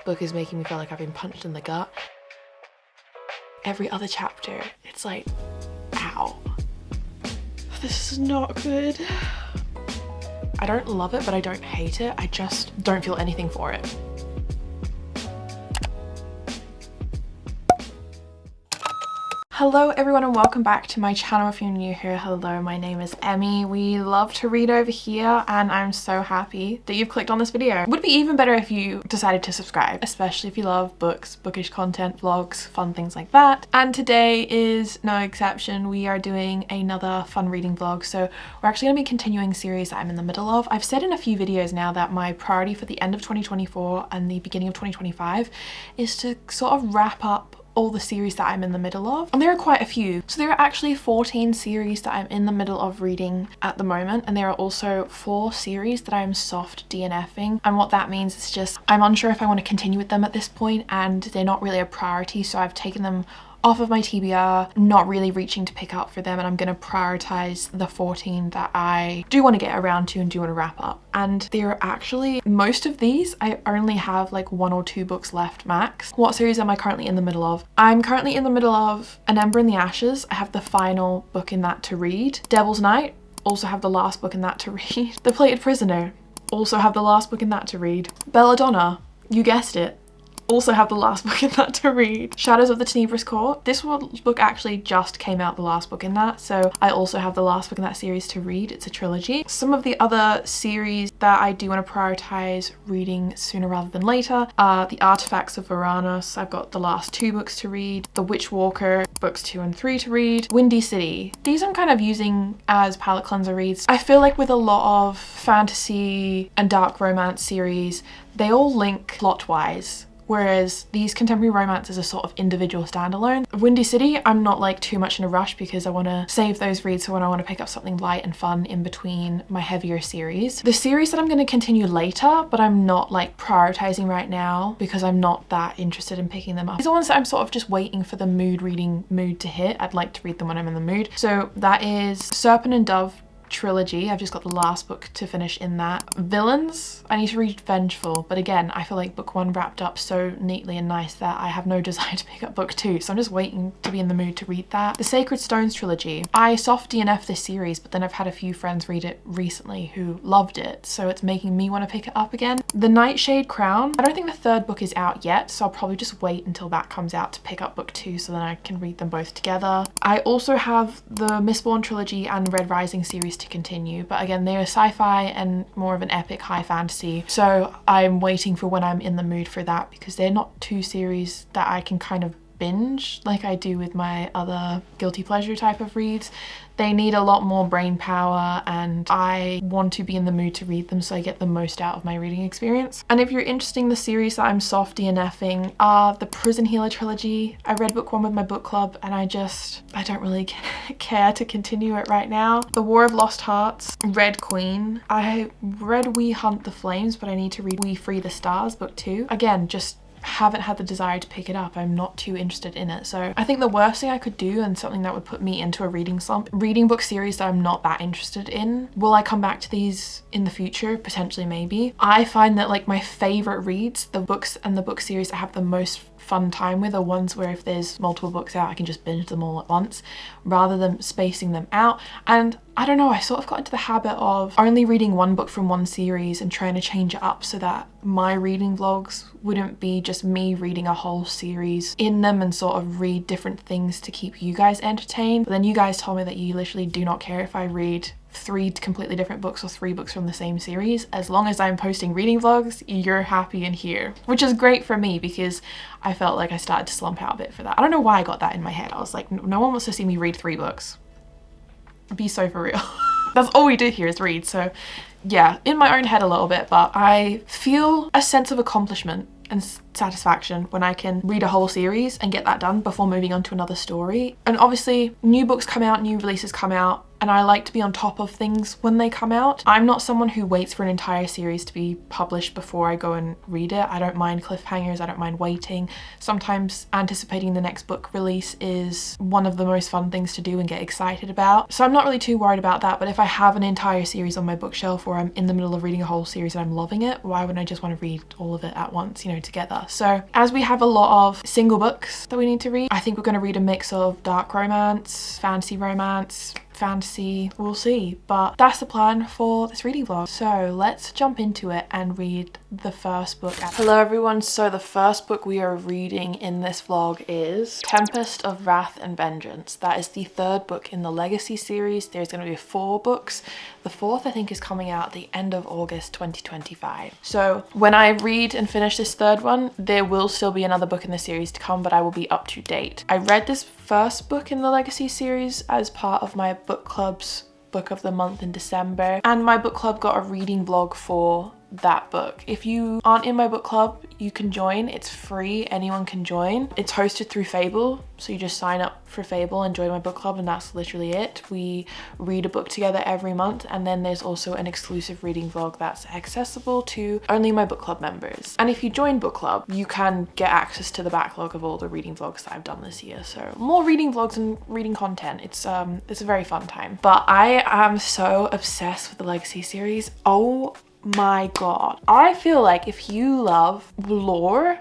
book is making me feel like I've been punched in the gut. Every other chapter, it's like, ow. This is not good. I don't love it, but I don't hate it. I just don't feel anything for it. Hello everyone and welcome back to my channel. If you're new here, hello, my name is Emmy. We love to read over here and I'm so happy that you've clicked on this video. It would be even better if you decided to subscribe, especially if you love books, bookish content, vlogs, fun things like that. And today is no exception. We are doing another fun reading vlog. So we're actually going to be continuing a series that I'm in the middle of. I've said in a few videos now that my priority for the end of 2024 and the beginning of 2025 is to sort of wrap up all the series that I'm in the middle of, and there are quite a few. So there are actually 14 series that I'm in the middle of reading at the moment, and there are also 4 series that I'm soft DNFing, and what that means is just I'm unsure if I want to continue with them at this point and they're not really a priority, so I've taken them off of my TBR, not really reaching to pick up for them, and I'm going to prioritize the 14 that I do want to get around to and do want to wrap up. And there are actually, most of these, I only have like 1 or 2 books left max. What series am I currently in the middle of? I'm currently in the middle of An Ember in the Ashes. I have the final book in that to read. Devil's Night, also have the last book in that to read. The Plated Prisoner, also have the last book in that to read. Belladonna, you guessed it, also have the last book in that to read. Shadows of the Tenebrous Court. This book actually just came out, the last book in that, so I also have the last book in that series to read. It's a trilogy. Some of the other series that I do want to prioritize reading sooner rather than later are the Artefacts of Ouranos. I've got the last 2 books to read. The Witch Walker, books 2 and 3 to read. Windy City. These I'm kind of using as palette cleanser reads. I feel like with a lot of fantasy and dark romance series, they all link plot-wise, whereas these contemporary romances are sort of individual standalone. Windy City, I'm not like too much in a rush because I want to save those reads for when I want to pick up something light and fun in between my heavier series. The series that I'm going to continue later, but I'm not like prioritizing right now because I'm not that interested in picking them up. These are ones that I'm sort of just waiting for the reading mood to hit. I'd like to read them when I'm in the mood. So that is Serpent and Dove trilogy. I've just got the last book to finish in that. Villains, I need to read Vengeful, but again, I feel like book 1 wrapped up so neatly and nice that I have no desire to pick up book 2, so I'm just waiting to be in the mood to read that. The Sacred Stones trilogy. I soft DNF this series, but then I've had a few friends read it recently who loved it, so it's making me want to pick it up again. The Nightshade Crown. I don't think the 3rd book is out yet, so I'll probably just wait until that comes out to pick up book 2 so then I can read them both together. I also have the Mistborn trilogy and Red Rising series to continue, but again, they're sci-fi and more of an epic high fantasy, so I'm waiting for when I'm in the mood for that because they're not 2 series that I can kind of binge like I do with my other guilty pleasure type of reads. They need a lot more brain power and I want to be in the mood to read them so I get the most out of my reading experience. And if you're interested in the series that I'm soft DNFing are the Prison Healer trilogy. I read book 1 with my book club and I don't really care to continue it right now. The War of Lost Hearts, Red Queen. I read We Hunt the Flames, but I need to read We Free the Stars, book 2. Again, just haven't had the desire to pick it up. I'm not too interested in it. So I think the worst thing I could do and something that would put me into a reading slump, reading book series that I'm not that interested in. Will I come back to these in the future? Potentially, maybe. I find that like my favorite reads, the books and the book series I have the most fun time with are ones where if there's multiple books out I can just binge them all at once rather than spacing them out. And I don't know, I sort of got into the habit of only reading 1 book from 1 series and trying to change it up so that my reading vlogs wouldn't be just me reading a whole series in them and sort of read different things to keep you guys entertained. But then you guys told me that you literally do not care if I read 3 completely different books or 3 books from the same series. As long as I'm posting reading vlogs, you're happy in here, which is great for me because I felt like I started to slump out a bit for that. I don't know why I got that in my head. I was like, no one wants to see me read 3 books. Be so for real. That's all we do here is read. So yeah, in my own head a little bit, but I feel a sense of accomplishment and satisfaction when I can read a whole series and get that done before moving on to another story. And obviously new books come out, new releases come out, and I like to be on top of things when they come out. I'm not someone who waits for an entire series to be published before I go and read it. I don't mind cliffhangers, I don't mind waiting. Sometimes anticipating the next book release is one of the most fun things to do and get excited about. So I'm not really too worried about that, but if I have an entire series on my bookshelf or I'm in the middle of reading a whole series and I'm loving it, why wouldn't I just want to read all of it at once, you know, together? So as we have a lot of single books that we need to read, I think we're going to read a mix of dark romance, fantasy romance, fantasy, we'll see, but that's the plan for this reading vlog. So let's jump into it and read the first book. Hello everyone, so the first book we are reading in this vlog is Tempest of Wrath and Vengeance. That is the third book in the Legacy series. There's going to be 4 books. The 4th I think is coming out at the end of August 2025. So when I read and finish this third one, there will still be another book in the series to come, but I will be up to date. I read this first book in the Legacy series as part of my book club's book of the month in December, and my book club got a reading vlog for that book. If you aren't in my book club, you can join. It's free, anyone can join. It's hosted through Fable, so you just sign up for Fable and join my book club, and that's literally it. We read a book together every month, and then there's also an exclusive reading vlog that's accessible to only my book club members. And if you join book club, you can get access to the backlog of all the reading vlogs that I've done this year. So more reading vlogs and reading content. It's a very fun time. But I am so obsessed with the Legacy series. Oh my god. I feel like if you love lore,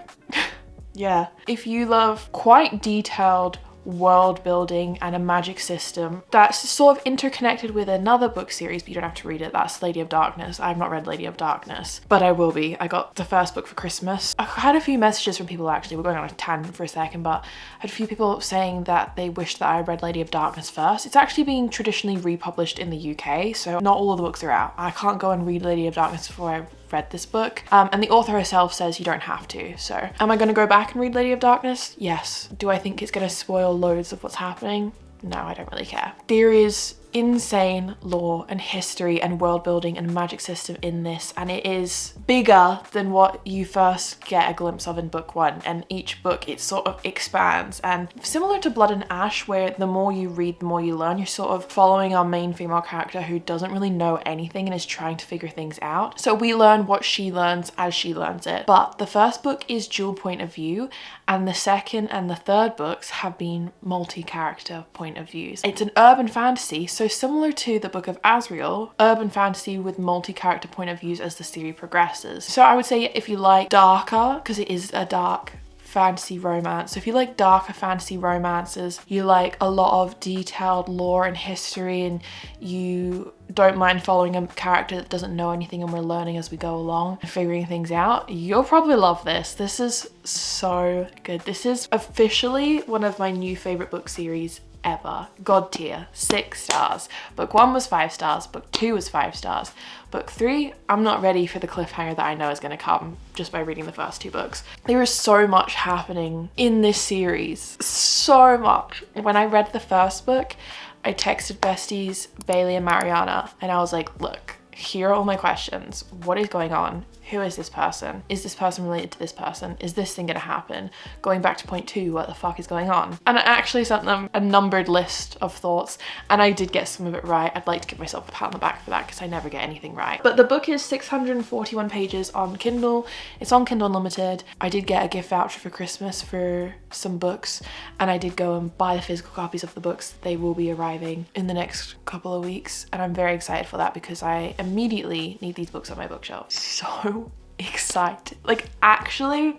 yeah, if you love quite detailed world building and a magic system that's sort of interconnected with another book series, but you don't have to read it, that's Lady of Darkness. I've not read Lady of Darkness, but I will be. I got the first book for Christmas. I had a few messages from people, actually, we're going on a tangent for a second, but I had a few people saying that they wished that I read Lady of Darkness first. It's actually being traditionally republished in the UK, so not all of the books are out. I can't go and read Lady of Darkness before I read this book, and the author herself says you don't have to. So am I going to go back and read Lady of Darkness? Yes. Do I think it's going to spoil loads of what's happening? No, I don't really care. There is insane lore and history and world building and magic system in this, and it is bigger than what you first get a glimpse of in book 1, and each book it sort of expands. And similar to Blood and Ash, where the more you read the more you learn, you're sort of following our main female character who doesn't really know anything and is trying to figure things out. So we learn what she learns as she learns it. But the first book is dual point of view, and the second and the third books have been multi-character point of views. It's an urban fantasy, so similar to the Book of Azrael, urban fantasy with multi-character point of views as the series progresses. So I would say if you like darker, because it is a dark fantasy romance, so if you like darker fantasy romances, you like a lot of detailed lore and history, and you don't mind following a character that doesn't know anything and we're learning as we go along and figuring things out, you'll probably love this. This is so good. This is officially one of my new favorite book series ever. God tier, 6 stars. Book 1 was 5 stars, book 2 was 5 stars. Book 3, I'm not ready for the cliffhanger that I know is going to come just by reading the first 2 books. There is so much happening in this series, so much. When I read the first book, I texted besties Bailey and Mariana, and I was like, look, here are all my questions. What is going on? Who is this person? Is this person related to this person? Is this thing gonna happen? Going back to point 2, what the fuck is going on? And I actually sent them a numbered list of thoughts, and I did get some of it right. I'd like to give myself a pat on the back for that because I never get anything right. But the book is 641 pages on Kindle. It's on Kindle Unlimited. I did get a gift voucher for Christmas for some books, and I did go and buy the physical copies of the books. They will be arriving in the next couple of weeks, and I'm very excited for that because I immediately need these books on my bookshelf. So excited, like actually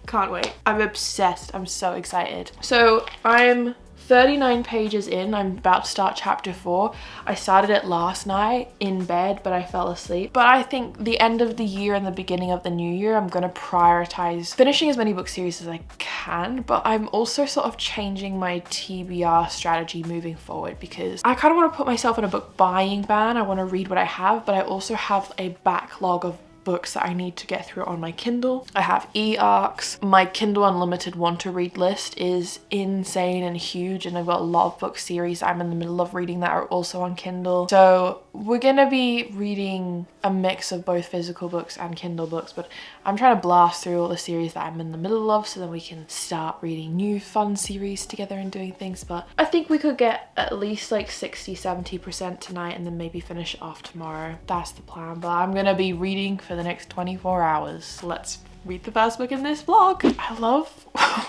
can't wait. I'm obsessed. I'm so excited. So I'm 39 pages in. I'm about to start chapter 4. I started it last night in bed, but I fell asleep. But I think the end of the year and the beginning of the new year, I'm going to prioritize finishing as many book series as I can, but I'm also sort of changing my TBR strategy moving forward because I kind of want to put myself in a book buying ban. I want to read what I have, but I also have a backlog of books that I need to get through on my Kindle. I have e-arcs. My Kindle Unlimited want to read list is insane and huge, and I've got a lot of book series I'm in the middle of reading that are also on Kindle. So we're gonna be reading a mix of both physical books and Kindle books, but I'm trying to blast through all the series that I'm in the middle of so then we can start reading new fun series together and doing things. But I think we could get at least like 60-70% tonight and then maybe finish it off tomorrow. That's the plan. But I'm gonna be reading for the next 24 hours. Let's read the first book in this vlog. I love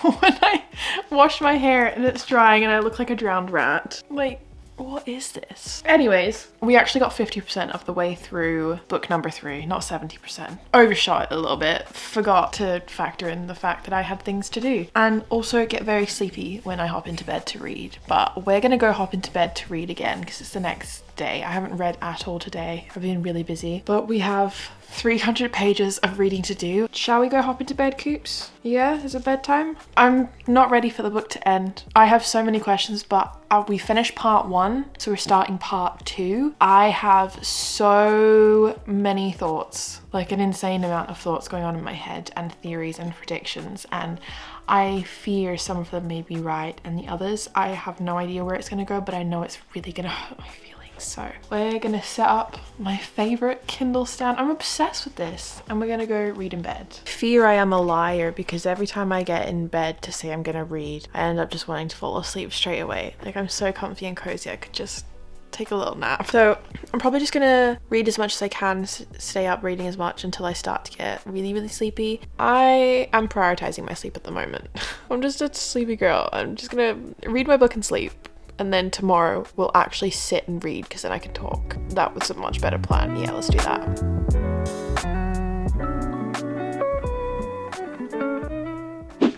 when I wash my hair and it's drying and I look like a drowned rat. Like, what is this? Anyways, we actually got 50% of the way through book number 3, not 70%. Overshot it a little bit. Forgot to factor in the fact that I had things to do. And also get very sleepy when I hop into bed to read. But we're gonna go hop into bed to read again because it's the next day. I haven't read at all today. I've been really busy. But we have 300 pages of reading to do. Shall we go hop into bed, Coops? Yeah, is it bedtime? I'm not ready for the book to end. I have so many questions, but we finished part 1, so we're starting part 2. I have so many thoughts, like an insane amount of thoughts going on in my head and theories and predictions, and I fear some of them may be right and the others, I have no idea where it's gonna go, but I know it's really gonna hurt my feelings. So we're gonna set up my favorite Kindle stand. I'm obsessed with this, and we're gonna go read in bed. Fear I am a liar, because every time I get in bed to say I'm gonna read, I end up just wanting to fall asleep straight away. Like, I'm so comfy and cozy, I could just take a little nap. So I'm probably just gonna read as much as I can, stay up reading as much until I start to get really sleepy. I am prioritizing my sleep at the moment. I'm just a sleepy girl. I'm just gonna read my book and sleep. And then tomorrow we'll actually sit and read because then I can talk. That was a much better plan. Yeah, let's do that.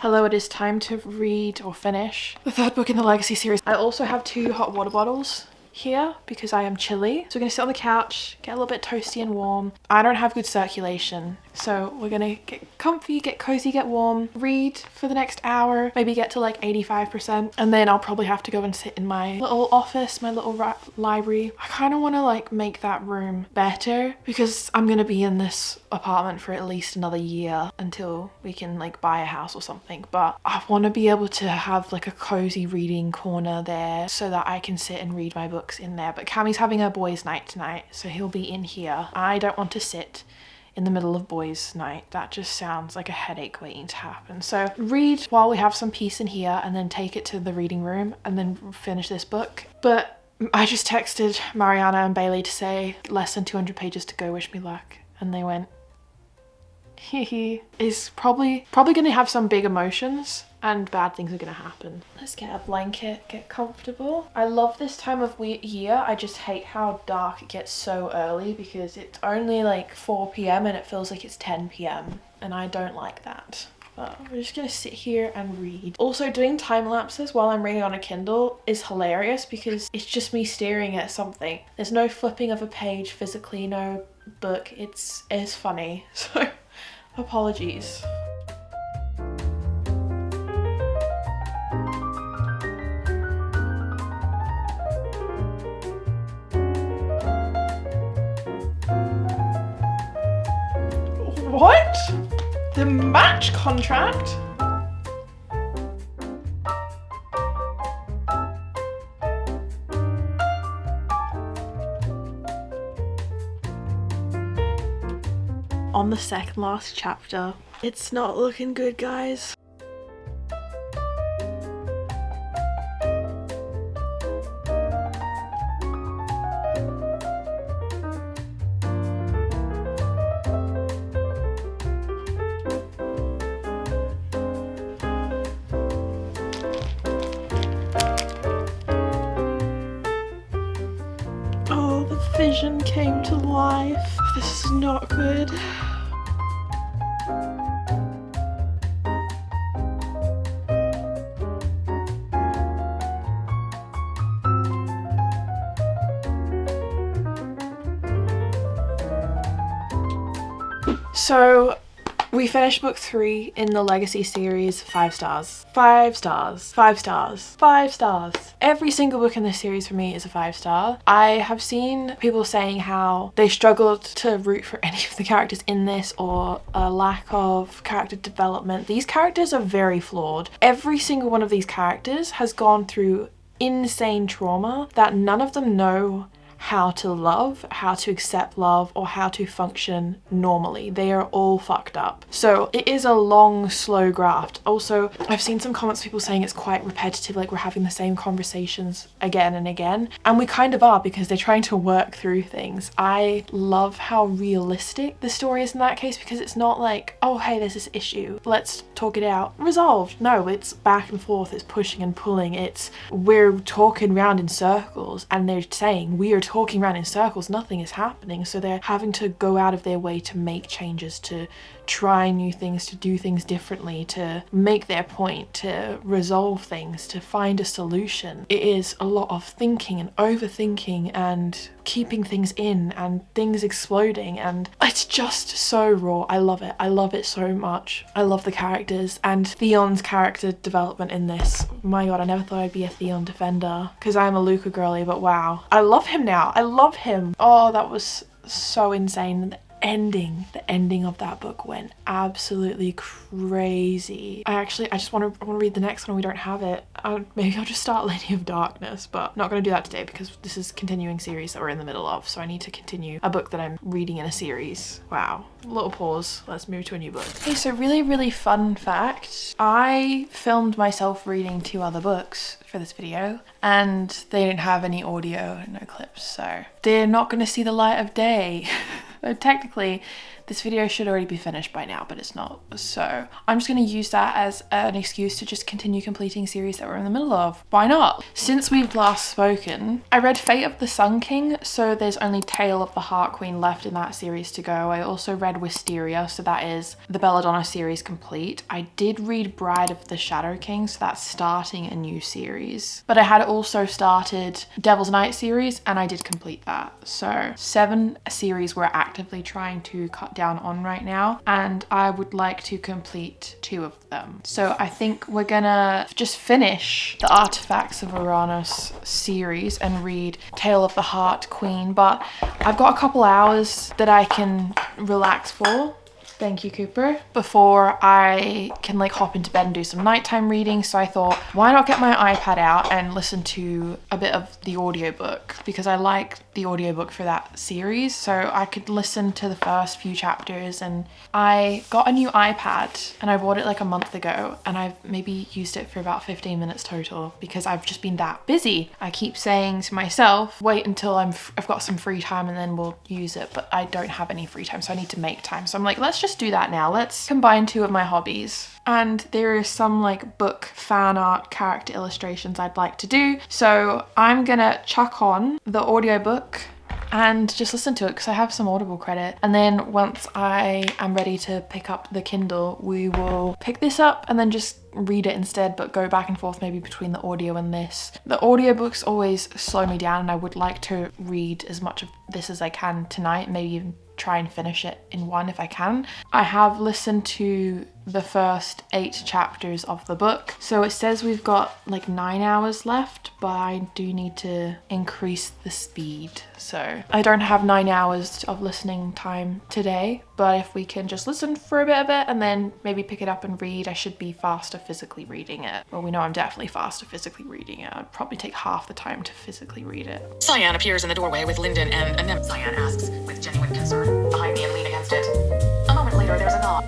Hello, it is time to read or finish the 3rd book in the Legacy series. I also have 2 hot water bottles here because I am chilly. So we're gonna sit on the couch, get a little bit toasty and warm. I don't have good circulation, so we're gonna get comfy, get cozy, get warm, read for the next hour, maybe get to like 85%, and then I'll probably have to go and sit in my little office, my little library. I kind of want to like make that room better because I'm gonna be in this apartment for at least another year until we can like buy a house or something, but I want to be able to have like a cozy reading corner there so that I can sit and read my books in there. But Cammy's having her boys' night tonight, so he'll be in here. I don't want to sit in the middle of boys' night. That just sounds like a headache waiting to happen. So read while we have some peace in here and then take it to the reading room and then finish this book. But I just texted Mariana and Bailey to say less than 200 pages to go, wish me luck. And they went, hehe. Is probably gonna have some big emotions and bad things are gonna happen. Let's get a blanket, get comfortable. I love this time of year. I just hate how dark it gets so early because it's only like 4 p.m. and it feels like it's 10 p.m. and I don't like that. But we're just gonna sit here and read. Also, doing time lapses while I'm reading on a Kindle is hilarious because it's just me staring at something. There's no flipping of a page physically, no book. It's funny, so apologies. What? The match contract? On the second last chapter. It's not looking good, guys. Oh, the vision came to life. This is not good. So We finished book 3 in the Legacy series. 5 stars. 5 stars. 5 stars. 5 stars. Every single book in this series for me is a 5 star. I have seen people saying how they struggled to root for any of the characters in this, or a lack of character development. These characters are very flawed. Every single one of these characters has gone through insane trauma that none of them know how to love, how to accept love, or how to function normally. They are all fucked up. So it is a long, slow graft. Also, I've seen some comments, people saying it's quite repetitive, like we're having the same conversations again and again. And we kind of are, because they're trying to work through things. I love how realistic the story is in that case, because it's not like, oh hey, there's this issue, let's talk it out, resolved. No, it's back and forth, it's pushing and pulling, it's we're talking round in circles, and they're saying we are talking around in circles, nothing is happening. So they're having to go out of their way to make changes, to try new things, to do things differently, to make their point, to resolve things, to find a solution. It is a lot of thinking and overthinking and keeping things in and things exploding, and it's just so raw. I love it. I love it so much. I love the characters and Theon's character development in this. My god, I never thought I'd be a Theon defender because I'm a Luca girly, but wow. I love him now. I love him. Oh, that was so insane. The ending of that book went absolutely crazy. I just want to read the next one. We don't have it. Maybe I'll just start Lady of Darkness, but I'm not going to do that today because this is a continuing series that we're in the middle of, so I need to continue a book that I'm reading in a series. Wow. Little pause. Let's move to a new book. Okay, so really fun fact. I filmed myself reading 2 other books for this video, and they didn't have any audio, no clips, so they're not going to see the light of day. Technically, this video should already be finished by now, but it's not. So I'm just going to use that as an excuse to just continue completing series that we're in the middle of. Why not? Since we've last spoken, I read Fate of the Sun King, so there's only Tale of the Heart Queen left in that series to go. I also read Wisteria, so that is the Belladonna series complete. I did read Bride of the Shadow King, so that's starting a new series. But I had also started Devil's Night series, and I did complete that. So 7 series we're actively trying to cut down on right now, and I would like to complete 2 of them. So I think we're gonna just finish the Artefacts of Ouranos series and read Tale of the Heart Queen, but I've got a couple hours that I can relax for. Thank you, Cooper. Before I can like hop into bed and do some nighttime reading. So I thought, why not get my iPad out and listen to a bit of the audiobook, because I like the audiobook for that series. So I could listen to the first few chapters, and I got a new iPad and I bought it like a month ago, and I've maybe used it for about 15 minutes total because I've just been that busy. I keep saying to myself, wait until I've got some free time and then we'll use it, but I don't have any free time, so I need to make time. So I'm like, let's just do that now. Let's combine 2 of my hobbies. And there is some like book fan art character illustrations I'd like to do. So I'm gonna chuck on the audiobook and just listen to it because I have some Audible credit. And then once I am ready to pick up the Kindle, we will pick this up and then just read it instead, but go back and forth maybe between the audio and this. The audiobooks always slow me down, and I would like to read as much of this as I can tonight, maybe even try and finish it in one if I can. I have listened to the first 8 chapters of the book, so it says we've got like 9 hours left, but I do need to increase the speed, so I don't have 9 hours of listening time today. But if we can just listen for a bit of it and then maybe pick it up and read, I should be faster physically reading it. Well, we know I'm definitely faster physically reading it. I'd probably take half the time to physically read it. Cyan appears in the doorway with Lyndon and Anem. Cyan asks with genuine concern. Behind me and lean against it. A moment later, there's a nod.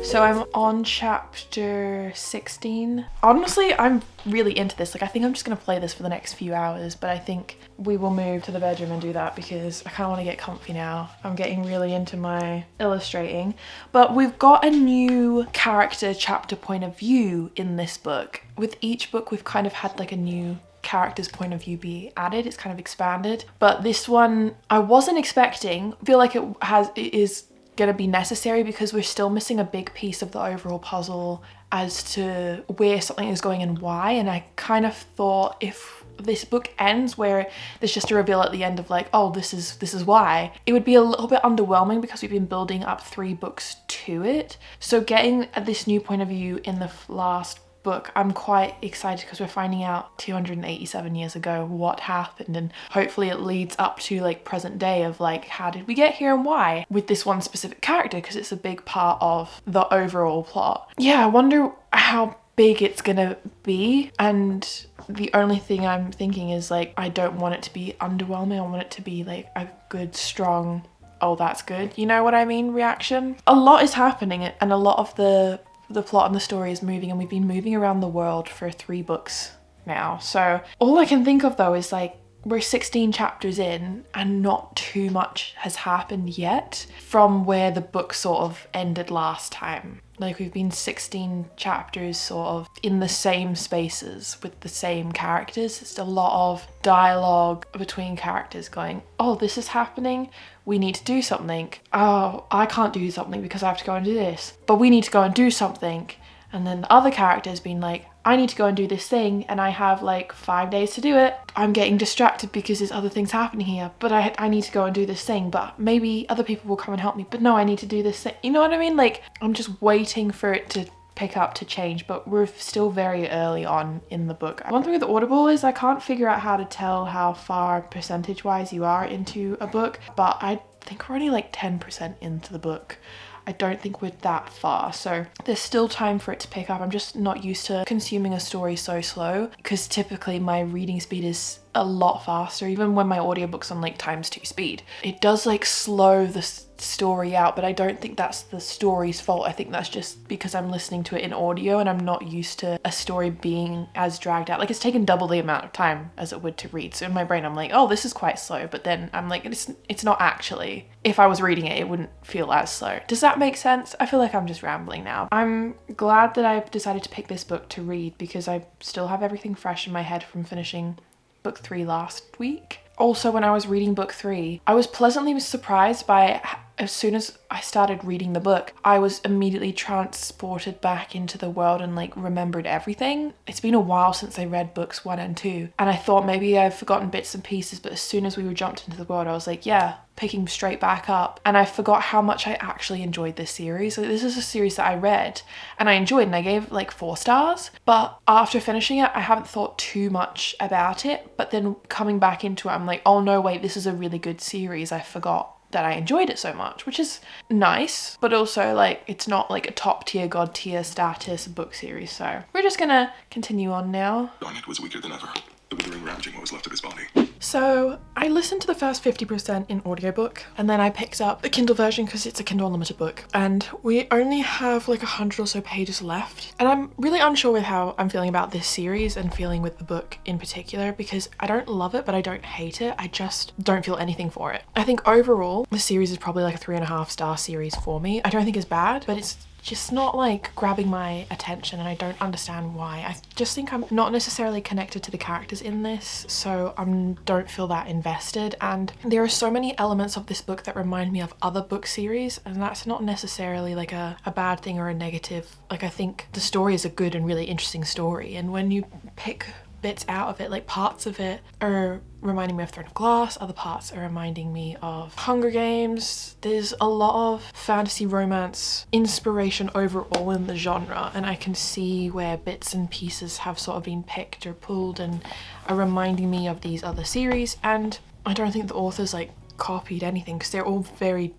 So I'm on chapter 16. Honestly, I'm really into this. Like, I think I'm just gonna play this for the next few hours, but I think we will move to the bedroom and do that because I kind of want to get comfy now. I'm getting really into my illustrating. But we've got a new character chapter point of view in this book. With each book, we've kind of had like a new character's point of view be added. It's kind of expanded. But this one, I wasn't expecting. I feel like it is gonna be necessary because we're still missing a big piece of the overall puzzle as to where something is going and why. And I kind of thought if this book ends where there's just a reveal at the end of like, oh, this is why, it would be a little bit underwhelming because we've been building up 3 books to it. So getting this new point of view in the last book, I'm quite excited because we're finding out 287 years ago what happened, and hopefully it leads up to like present day of like, how did we get here and why with this one specific character, because it's a big part of the overall plot. Yeah, I wonder how big it's gonna be, and the only thing I'm thinking is like, I don't want it to be underwhelming. I want it to be like a good, strong, oh, that's good, you know what I mean, reaction. A lot is happening, and a lot of the plot and the story is moving, and we've been moving around the world for 3 books now. So all I can think of though is like, we're 16 chapters in and not too much has happened yet from where the book sort of ended last time. Like, we've been 16 chapters sort of in the same spaces with the same characters. It's a lot of dialogue between characters going, oh, this is happening, we need to do something. Oh, I can't do something because I have to go and do this, but we need to go and do something. And then the other characters being like, I need to go and do this thing and I have like 5 days to do it. I'm getting distracted because there's other things happening here, but I need to go and do this thing, but maybe other people will come and help me, but no, I need to do this thing. You know what I mean? Like, I'm just waiting for it to pick up, to change, but we're still very early on in the book. One thing with Audible is I can't figure out how to tell how far percentage wise you are into a book, but I think we're only like 10% into the book. I don't think we're that far, so there's still time for it to pick up. I'm just not used to consuming a story so slow, because typically my reading speed is a lot faster. Even when my audiobook's on like ×2 speed, it does like slow the story out, but I don't think that's the story's fault. I think that's just because I'm listening to it in audio and I'm not used to a story being as dragged out. Like, it's taken double the amount of time as it would to read. So in my brain I'm like, oh, this is quite slow, but then I'm like, it's not actually. If I was reading it, it wouldn't feel as slow. Does that make sense? I feel like I'm just rambling now. I'm glad that I've decided to pick this book to read because I still have everything fresh in my head from finishing book 3 last week. Also, when I was reading book 3, I was pleasantly surprised by, as soon as I started reading the book, I was immediately transported back into the world and like remembered everything. It's been a while since I read books 1 and 2, and I thought maybe I've forgotten bits and pieces, but as soon as we were jumped into the world, I was like, yeah, picking straight back up. And I forgot how much I actually enjoyed this series. Like, this is a series that I read and I enjoyed, and I gave like 4 stars, but after finishing it, I haven't thought too much about it. But then coming back into it, I'm like, oh no, wait, this is a really good series. I forgot that I enjoyed it so much, which is nice, but also like, it's not like a top tier, god tier status book series. So we're just gonna continue on now. Garnet was weaker than ever. The withering ravaging what was left of his body. So I listened to the first 50% in audiobook, and then I picked up the Kindle version because it's a Kindle Unlimited book, and we only have like 100 or so pages left. And I'm really unsure with how I'm feeling about this series and feeling with the book in particular, because I don't love it, but I don't hate it. I just don't feel anything for it. I think overall, the series is probably like a 3.5 star series for me. I don't think it's bad, but it's just not like grabbing my attention, and I don't understand why. I just think I'm not necessarily connected to the characters in this, so I don't feel that invested. And there are so many elements of this book that remind me of other book series, and that's not necessarily like a bad thing or a negative. Like, I think the story is a good and really interesting story, and when you pick bits out of it, like parts of it are reminding me of Throne of Glass, other parts are reminding me of Hunger Games. There's a lot of fantasy romance inspiration overall in the genre, and I can see where bits and pieces have sort of been picked or pulled and are reminding me of these other series. And I don't think the authors like copied anything, because they're all very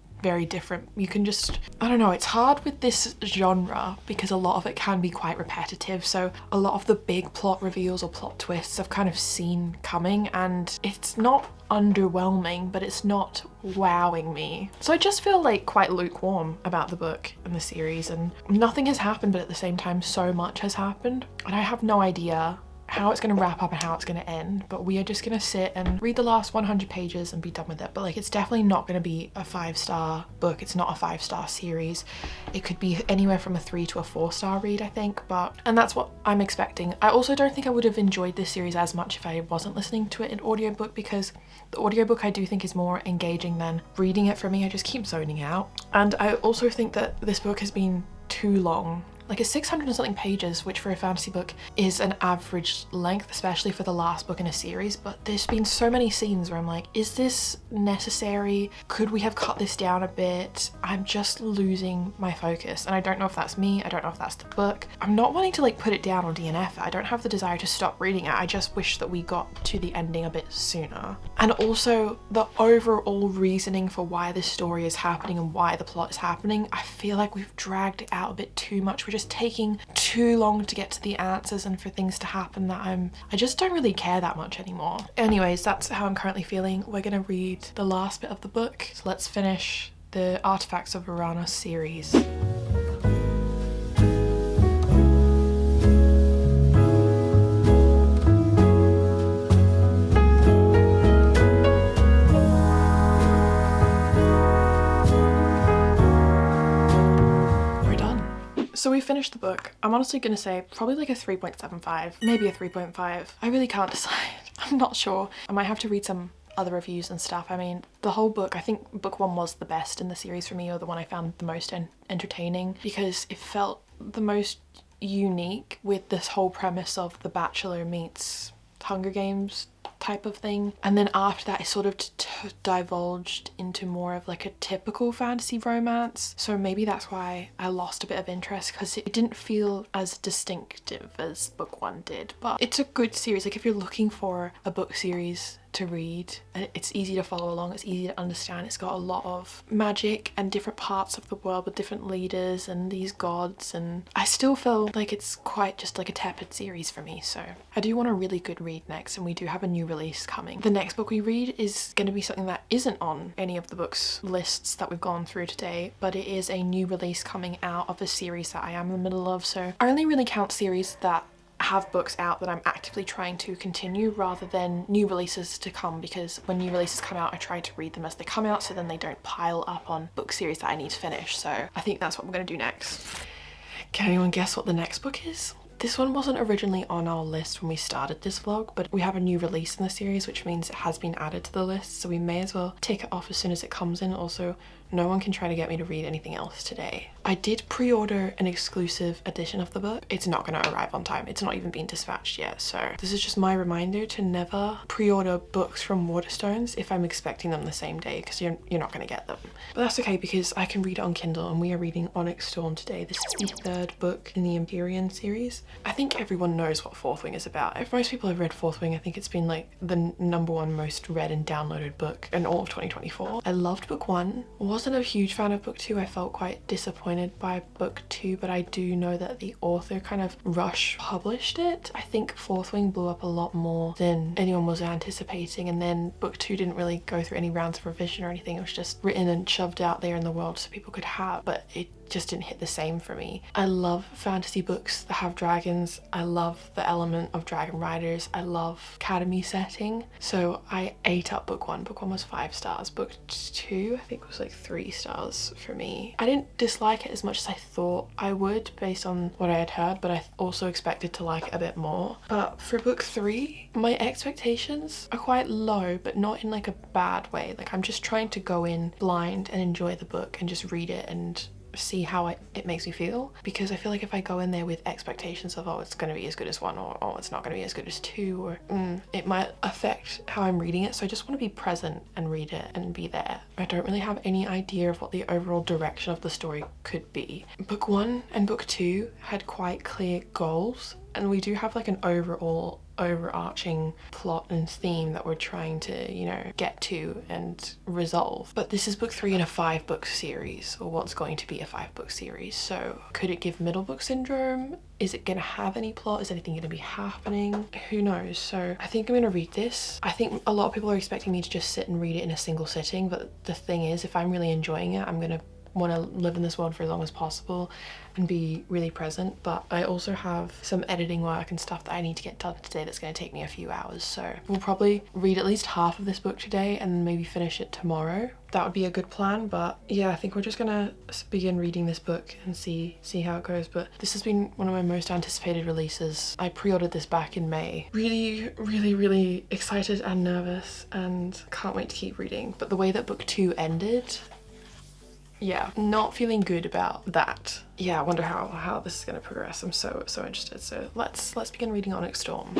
different. You can just, I don't know, it's hard with this genre because a lot of it can be quite repetitive. So a lot of the big plot reveals or plot twists I've kind of seen coming, and it's not underwhelming, but it's not wowing me. So I just feel like quite lukewarm about the book and the series, and nothing has happened, but at the same time so much has happened, and I have no idea how it's going to wrap up and how it's going to end, but we are just going to sit and read the last 100 pages and be done with it. But like, it's definitely not going to be a 5-star book. It's not a 5-star series. It could be anywhere from a 3 to a 4-star read, I think, and that's what I'm expecting. I also don't think I would have enjoyed this series as much if I wasn't listening to it in audiobook, because the audiobook I do think is more engaging than reading it for me. I just keep zoning out. And I also think that this book has been too long. Like, it's 600 and something pages, which for a fantasy book is an average length, especially for the last book in a series. But there's been so many scenes where I'm like, is this necessary? Could we have cut this down a bit? I'm just losing my focus. And I don't know if that's me. I don't know if that's the book. I'm not wanting to like put it down or DNF it. I don't have the desire to stop reading it. I just wish that we got to the ending a bit sooner. And also the overall reasoning for why this story is happening and why the plot is happening, I feel like we've dragged it out a bit too much. We're just taking too long to get to the answers and for things to happen that I just don't really care that much anymore. Anyways, that's how I'm currently feeling. We're gonna read the last bit of the book. So let's finish the Artefacts of Ouranos series. So we finished the book. I'm honestly gonna say probably like a 3.75, maybe a 3.5. I really can't decide. I'm not sure. I might have to read some other reviews and stuff. I mean, the whole book, I think book 1 was the best in the series for me, or the one I found the most entertaining, because it felt the most unique with this whole premise of The Bachelor meets Hunger Games type of thing. And then after that, it sort of divulged into more of like a typical fantasy romance. So maybe that's why I lost a bit of interest, because it didn't feel as distinctive as book 1 did. But it's a good series. Like, if you're looking for a book series to read, it's easy to follow along, it's easy to understand. It's got a lot of magic and different parts of the world with different leaders and these gods, and I still feel like it's quite just like a tepid series for me. So I do want a really good read next, and we do have a new release coming. The next book we read is going to be something that isn't on any of the books lists that we've gone through today, but it is a new release coming out of a series that I am in the middle of. So I only really count series that have books out that I'm actively trying to continue, rather than new releases to come, because when new releases come out, I try to read them as they come out, so then they don't pile up on book series that I need to finish. So I think that's what we're going to do next. Can anyone guess what the next book is? This one wasn't originally on our list when we started this vlog, but we have a new release in the series, which means it has been added to the list, so we may as well take it off as soon as it comes in. Also, no one can try to get me to read anything else today. I did pre-order an exclusive edition of the book. It's not going to arrive on time. It's not even been dispatched yet, so this is just my reminder to never pre-order books from Waterstones if I'm expecting them the same day, because you're not going to get them. But that's okay, because I can read it on Kindle, and we are reading Onyx Storm today. This is the 3rd book in the Empyrean series. I think everyone knows what Fourth Wing is about. If most people have read Fourth Wing, I think it's been like the #1 most read and downloaded book in all of 2024. I loved book 1. Wasn't a huge fan of book 2. I felt quite disappointed by book 2, but I do know that the author kind of rush published it. I think Fourth Wing blew up a lot more than anyone was anticipating, and then book 2 didn't really go through any rounds of revision or anything. It was just written and shoved out there in the world so people could have, but it just didn't hit the same for me. I love fantasy books that have dragons. I love the element of dragon riders. I love academy setting. So I ate up book 1. Book 1 was 5 stars. Book 2 I think was like 3 stars for me. I didn't dislike it as much as I thought I would based on what I had heard, but I also expected to like it a bit more. But for book 3, my expectations are quite low, but not in like a bad way. Like, I'm just trying to go in blind and enjoy the book and just read it and see how it makes me feel, because I feel like if I go in there with expectations of, oh, it's going to be as good as 1, or oh, it's not going to be as good as 2, or it might affect how I'm reading it. So I just want to be present and read it and be there. I don't really have any idea of what the overall direction of the story could be. Book 1 and book 2 had quite clear goals, and we do have like an overarching plot and theme that we're trying to, you know, get to and resolve. But this is book 3 in a 5-book series, or what's going to be a 5-book series. So could it give middle book syndrome? Is it going to have any plot? Is anything going to be happening? Who knows? So I think I'm going to read this. I think a lot of people are expecting me to just sit and read it in a single sitting, but the thing is, if I'm really enjoying it, I'm going to want to live in this world for as long as possible and be really present, but I also have some editing work and stuff that I need to get done today that's going to take me a few hours. So we'll probably read at least half of this book today and maybe finish it tomorrow. That would be a good plan. But yeah, I think we're just gonna begin reading this book and see how it goes. But this has been one of my most anticipated releases. I pre-ordered this back in May. Really excited and nervous, and can't wait to keep reading. But the way that book 2 ended, yeah, not feeling good about that. Yeah, I wonder how this is gonna progress. I'm so interested. So let's begin reading Onyx Storm.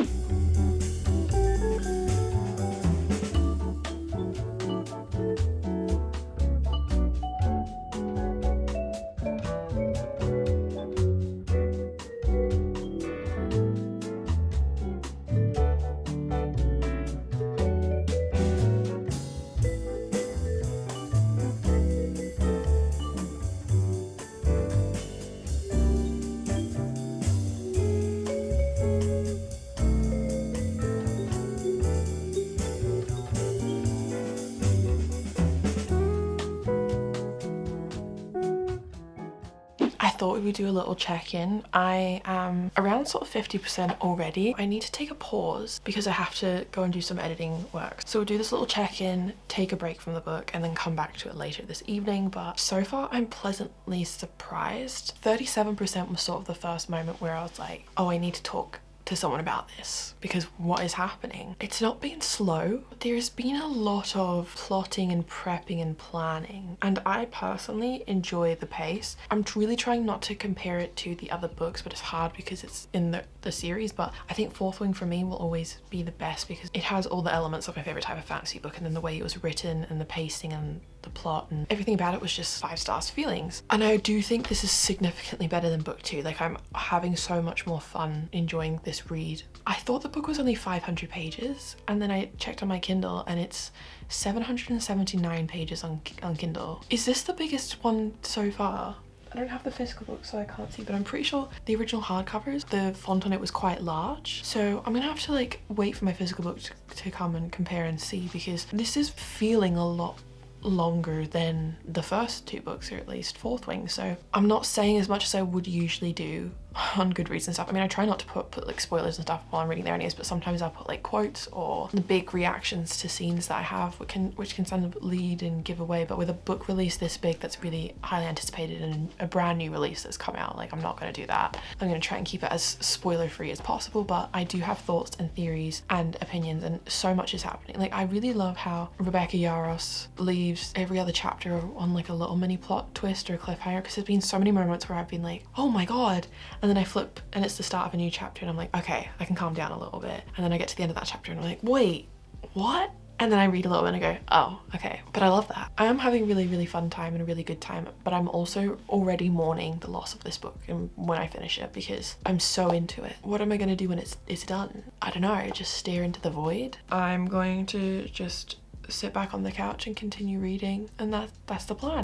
I thought we would do a little check-in. I am around sort of 50% already. I need to take a pause because I have to go and do some editing work. So we'll do this little check-in, take a break from the book, and then come back to it later this evening. But so far I'm pleasantly surprised. 37% was sort of the first moment where I was like, oh, I need to talk to someone about this because what is happening? It's not been slow. There's been a lot of plotting and prepping and planning, and I personally enjoy the pace. I'm really trying not to compare it to the other books, but it's hard because it's in the series. But I think Fourth Wing for me will always be the best because it has all the elements of my favorite type of fantasy book, and then the way it was written and the pacing and the plot and everything about it was just 5 stars feelings. And I do think this is significantly better than book 2. Like, I'm having so much more fun enjoying this read. I thought the book was only 500 pages, and then I checked on my Kindle and it's 779 pages on Kindle. Is this the biggest one so far? I don't have the physical book so I can't see, but I'm pretty sure the original hardcovers, the font on it was quite large. So I'm gonna have to like wait for my physical book to come and compare and see, because this is feeling a lot longer than the first 2 books, or at least Fourth Wing. So I'm not saying as much as I would usually do on Goodreads and stuff. I mean, I try not to put like spoilers and stuff while I'm reading there anyways, but sometimes I'll put like quotes or the big reactions to scenes that I have, which can kind of lead and give away. But with a book release this big that's really highly anticipated and a brand new release that's come out, like, I'm not going to do that. I'm going to try and keep it as spoiler free as possible, but I do have thoughts and theories and opinions, and so much is happening. Like, I really love how Rebecca Yarros leaves every other chapter on like a little mini plot twist or cliffhanger, because there's been so many moments where I've been like, oh my god, and then I flip and it's the start of a new chapter and I'm like, okay, I can calm down a little bit. And then I get to the end of that chapter and I'm like, wait, what? And then I read a little bit and I go, oh, okay. But I love that. I am having a really fun time and a really good time, but I'm also already mourning the loss of this book and when I finish it, because I'm so into it. What am I going to do when it's done? I don't know, just stare into the void. I'm going to just sit back on the couch and continue reading, and that's the plan.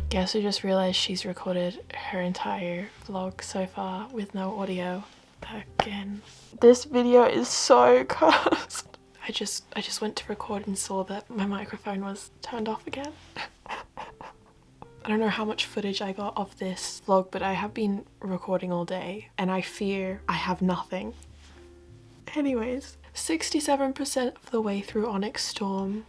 Guess I just realized she's recorded her entire vlog so far with no audio again. This video is so cursed. I just went to record and saw that my microphone was turned off again. I don't know how much footage I got of this vlog, but I have been recording all day and I fear I have nothing. Anyways, 67% of the way through Onyx Storm.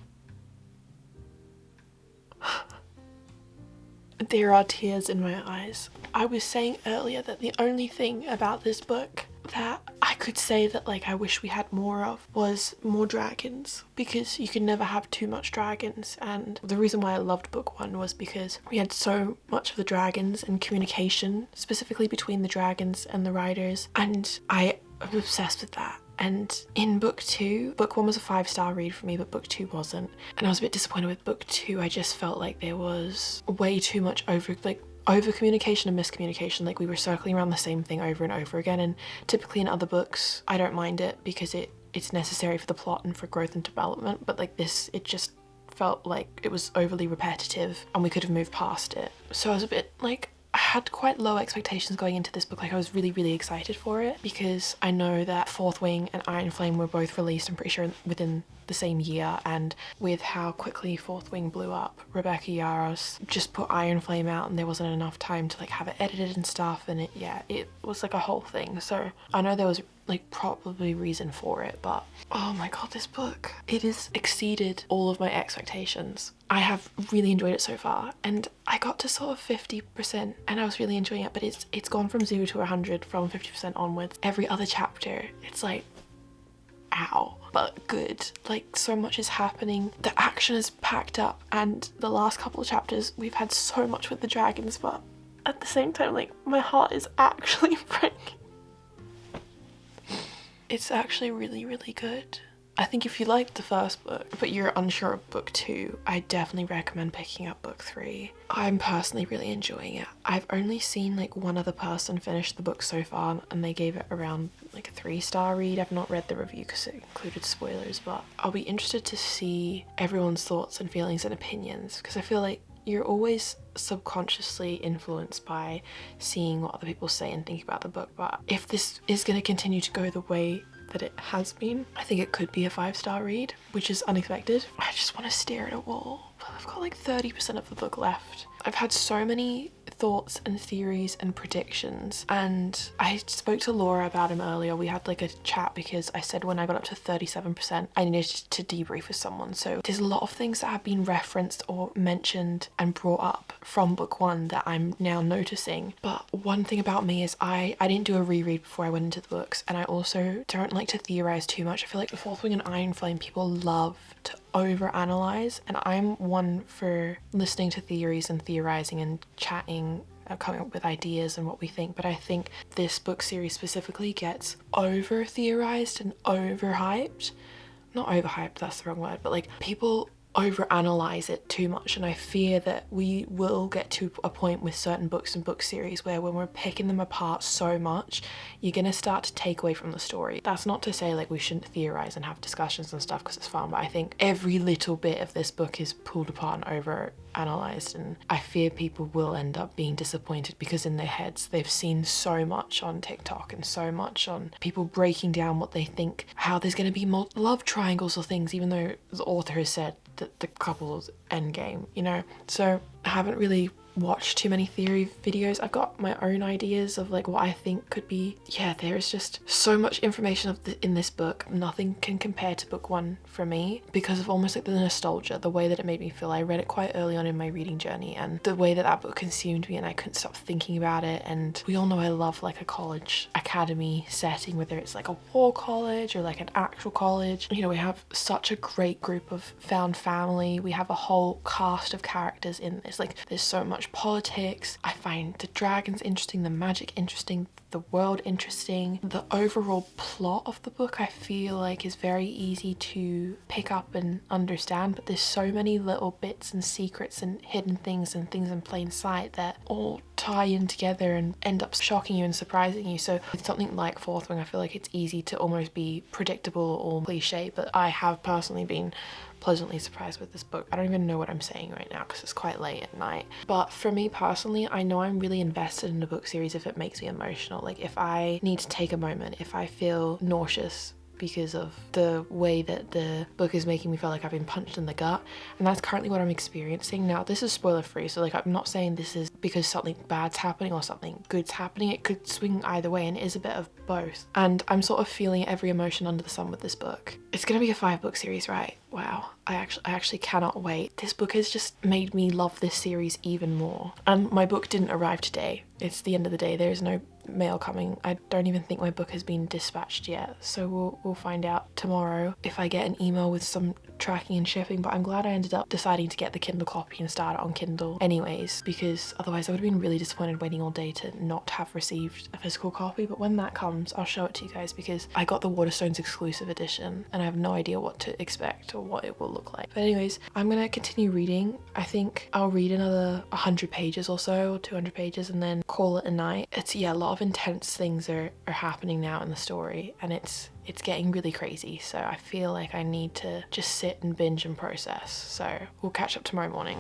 There are tears in my eyes. I was saying earlier that the only thing about this book that I could say that like I wish we had more of was more dragons, because you can never have too much dragons. And the reason why I loved book 1 was because we had so much of the dragons and communication, specifically between the dragons and the riders, and I am obsessed with that. And in book 2, book 1 was a 5-star read for me, but book 2 wasn't. And I was a bit disappointed with book 2. I just felt like there was way too much over communication and miscommunication. Like, we were circling around the same thing over and over again. And typically in other books, I don't mind it because it's necessary for the plot and for growth and development. But like this, it just felt like it was overly repetitive and we could have moved past it. So I was a bit like, I had quite low expectations going into this book. Like I was really excited for it because I know that Fourth Wing and Iron Flame were both released, I'm pretty sure, within the same year, and with how quickly Fourth Wing blew up, Rebecca Yarros just put Iron Flame out and there wasn't enough time to like have it edited and stuff, and it was like a whole thing. So I know there was like probably reason for it, but oh my god, this book, it has exceeded all of my expectations. I have really enjoyed it so far, and I got to sort of 50% and I was really enjoying it, but it's gone from 0 to 100 from 50% onwards. Every other chapter, it's like, ow, but good. Like so much is happening, the action is packed up, and the last couple of chapters we've had so much with the dragons, but at the same time, like, my heart is actually breaking. It's actually really good. I think if you liked the first book, but you're unsure of book 2, I definitely recommend picking up book 3. I'm personally really enjoying it. I've only seen like one other person finish the book so far, and they gave it around like a 3-star read. I've not read the review because it included spoilers, but I'll be interested to see everyone's thoughts and feelings and opinions, because I feel like you're always subconsciously influenced by seeing what other people say and think about the book. But if this is going to continue to go the way that it has been, I think it could be a 5-star read, which is unexpected. I just want to stare at a wall, but I've got like 30% of the book left. I've had so many thoughts and theories and predictions, and I spoke to Laura about him earlier. We had like a chat because I said when I got up to 37% I needed to debrief with someone. So there's a lot of things that have been referenced or mentioned and brought up from book 1 that I'm now noticing. But one thing about me is I didn't do a reread before I went into the books, and I also don't like to theorize too much. I feel like the Fourth Wing and Iron Flame, people love to overanalyze, and I'm one for listening to theories and theorizing and chatting, coming up with ideas and what we think. But I think this book series specifically gets over theorized and overhyped. Not overhyped, that's the wrong word, but like people overanalyze it too much, and I fear that we will get to a point with certain books and book series where when we're picking them apart so much, you're gonna start to take away from the story. That's not to say like we shouldn't theorize and have discussions and stuff, because it's fun, but I think every little bit of this book is pulled apart and overanalyzed, and I fear people will end up being disappointed because in their heads they've seen so much on TikTok and so much on people breaking down what they think, how there's going to be more love triangles or things, even though the author has said that the couple's endgame, you know? So I haven't really watched too many theory videos. I've got my own ideas of like what I think could be. Yeah, there is just so much information in this book. Nothing can compare to book 1 for me because of almost like the nostalgia, the way that it made me feel. I read it quite early on in my reading journey, and the way that book consumed me, and I couldn't stop thinking about it. And we all know I love like a college academy setting, whether it's like a war college or like an actual college. You know, we have such a great group of found family. We have a whole cast of characters in this. Like there's so much politics. I find the dragons interesting, the magic interesting, the world interesting. The overall plot of the book I feel like is very easy to pick up and understand, but there's so many little bits and secrets and hidden things and things in plain sight that all tie in together and end up shocking you and surprising you. So with something like Fourth Wing, I feel like it's easy to almost be predictable or cliche, but I have personally been pleasantly surprised with this book. I don't even know what I'm saying right now because it's quite late at night. But for me personally, I know I'm really invested in a book series if it makes me emotional. Like if I need to take a moment, if I feel nauseous because of the way that the book is making me feel like I've been punched in the gut, and that's currently what I'm experiencing. Now this is spoiler free, so like I'm not saying this is because something bad's happening or something good's happening. It could swing either way, and it is a bit of both, and I'm sort of feeling every emotion under the sun with this book. It's gonna be a 5-book series, right? Wow, I actually cannot wait. This book has just made me love this series even more. And my book didn't arrive today. It's the end of the day. There is no mail coming. I don't even think my book has been dispatched yet, so we'll find out tomorrow if I get an email with some tracking and shipping. But I'm glad I ended up deciding to get the Kindle copy and start it on Kindle anyways, because otherwise I would have been really disappointed waiting all day to not have received a physical copy. But when that comes, I'll show it to you guys, because I got the Waterstones exclusive edition and I have no idea what to expect or what it will look like. But anyways, I'm gonna continue reading. I think I'll read another 100 pages or so, or 200 pages, and then call it a night. It's, yeah, a lot of intense things are happening now in the story, and it's it's getting really crazy. So I feel like I need to just sit and binge and process. So we'll catch up tomorrow morning.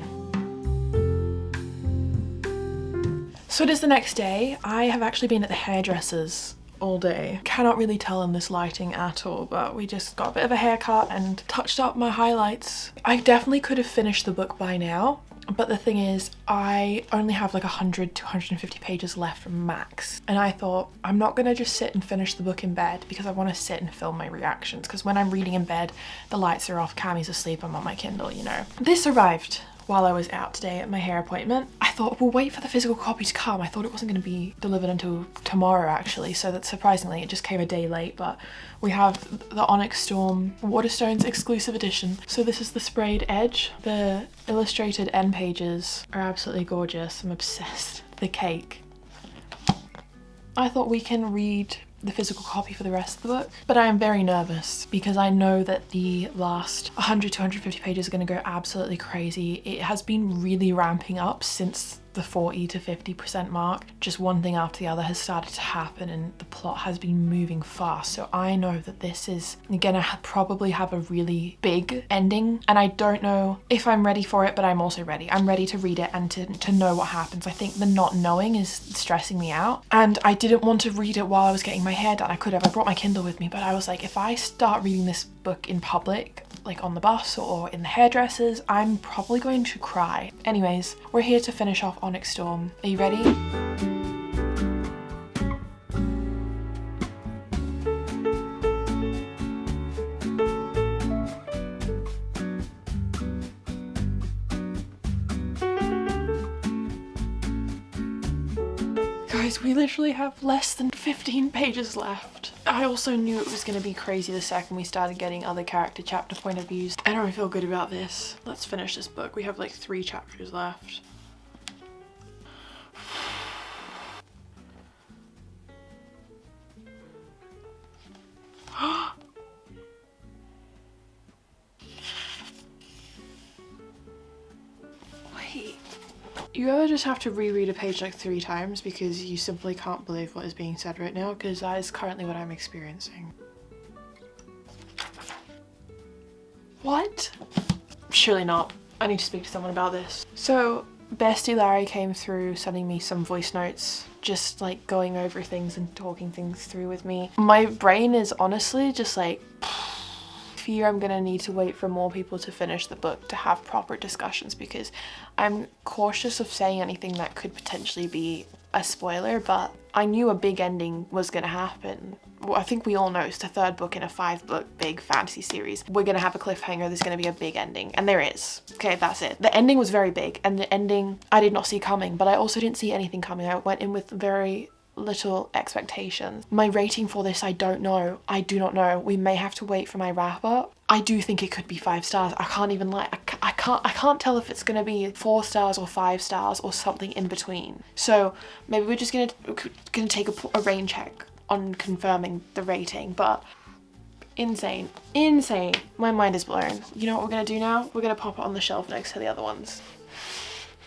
So it is the next day. I have actually been at the hairdresser's all day. Cannot really tell in this lighting at all, but we just got a bit of a haircut and touched up my highlights. I definitely could have finished the book by now, but the thing is, I only have like 100 to 150 pages left max. And I thought, I'm not gonna just sit and finish the book in bed because I want to sit and film my reactions. Because when I'm reading in bed, the lights are off, Cammy's asleep, I'm on my Kindle, you know. This arrived while I was out today at my hair appointment. I thought we'll wait for the physical copy to come. I thought it wasn't going to be delivered until tomorrow actually, so that surprisingly it just came a day late. But we have the Onyx Storm Waterstones exclusive edition. So this is the sprayed edge. The illustrated end pages are absolutely gorgeous. I'm obsessed. The cake. I thought we can read the physical copy for the rest of the book, but I am very nervous because I know that the last 100 to 150 pages are going to go absolutely crazy. It has been really ramping up since the 40 to 50% mark. Just one thing after the other has started to happen and the plot has been moving fast. So I know that this is gonna probably have a really big ending, and I don't know if I'm ready for it, but I'm also ready. I'm ready to read it and to know what happens. I think the not knowing is stressing me out, and I didn't want to read it while I was getting my hair done. I could have, I brought my Kindle with me, but I was like, if I start reading this book in public, like on the bus or in the hairdressers, I'm probably going to cry. Anyways, we're here to finish off Onyx Storm. Are you ready? Guys, we literally have less than 15 pages left. I also knew it was going to be crazy the second we started getting other character chapter point of views. I don't feel good about this. Let's finish this book. We have like 3 chapters left. Wait. You ever just have to reread a page like 3 times because you simply can't believe what is being said right now? Because that is currently what I'm experiencing. What? Surely not. I need to speak to someone about this. So, Bestie Larry came through sending me some voice notes, just like going over things and talking things through with me. My brain is honestly just like, fear I'm gonna need to wait for more people to finish the book to have proper discussions, because I'm cautious of saying anything that could potentially be a spoiler, but I knew a big ending was gonna happen. Well, I think we all know it's the 3rd book in a 5-book big fantasy series. We're gonna have a cliffhanger, there's gonna be a big ending, and there is. Okay, that's it. The ending was very big, and the ending I did not see coming, but I also didn't see anything coming. I went in with very little expectations. My rating for this, I don't know. I do not know. We may have to wait for my wrap up. I do think it could be 5 stars. I can't even lie. I can't tell if it's gonna be 4 stars or 5 stars or something in between. So maybe we're just gonna take a rain check on confirming the rating, but insane. My mind is blown. You know what we're gonna do now? We're gonna pop it on the shelf next to the other ones.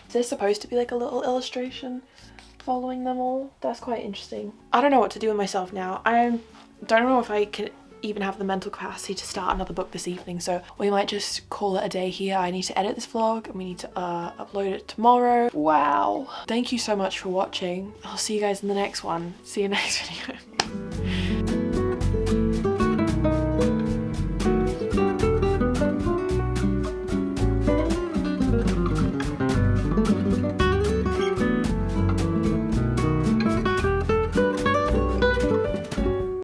Is this supposed to be like a little illustration following them all? That's quite interesting. I don't know what to do with myself now. I don't know if I can even have the mental capacity to start another book this evening, so we might just call it a day here. I need to edit this vlog and we need to upload it tomorrow. Wow. Thank you so much for watching. I'll see you guys in the next one. See you next video.